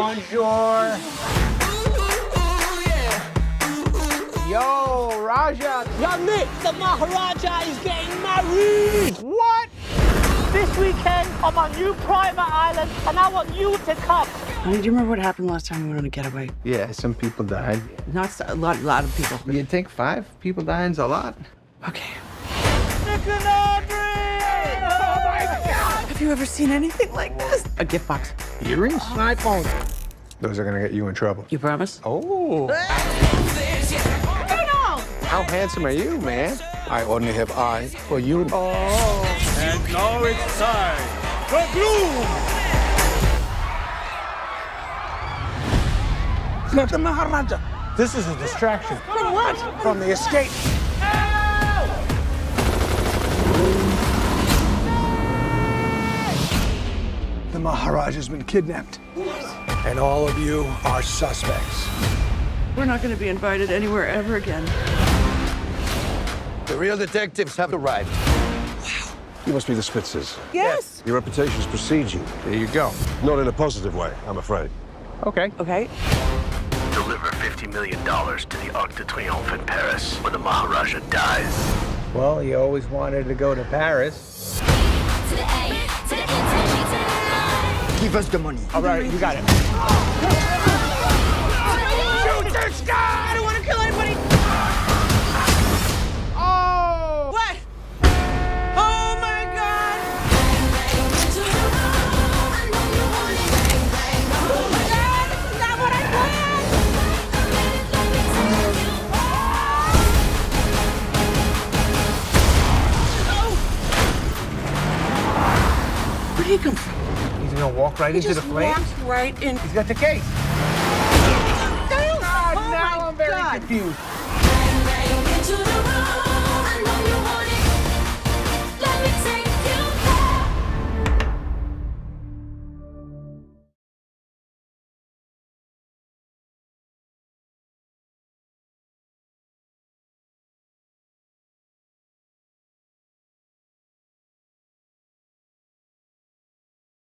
Bonjour. Yo, Raja. Young Nick, the Maharaja is getting married. What? This weekend, I'm on New Private Island, and I want you to come. Honey, do you remember what happened last time we went on a getaway? Yeah, some people died. A lot of people. You think 5 people dying's a lot? Okay. Nick and Audrey! Oh my God! Have you ever seen anything like this? A gift box. Earrings? My phone. Those are gonna get you in trouble. You promise? Oh. How handsome are you, man? I only have eyes for you. Oh. And now it's time for Gloom! It's not the Maharaja. This is a distraction. From what? From the escape. The Maharaja's been kidnapped. And all of you are suspects. We're not going to be invited anywhere ever again. The real detectives have arrived. You must be the Spitzers. Yes. Your reputations precede you. There you go. Not in a positive way, I'm afraid. Okay. Okay. Deliver $50 million to the Arc de Triomphe in Paris when the Maharaja dies. Well, you always wanted to go to Paris. Give us the money. All right, you got it. Shoot this guy! I don't want to kill anybody. Oh! What? Oh my God! This is not what I planned. Where did he come from? He's gonna walk right into the flames. Walked right in. He's got the case. Oh Now I'm very confused. Into the room.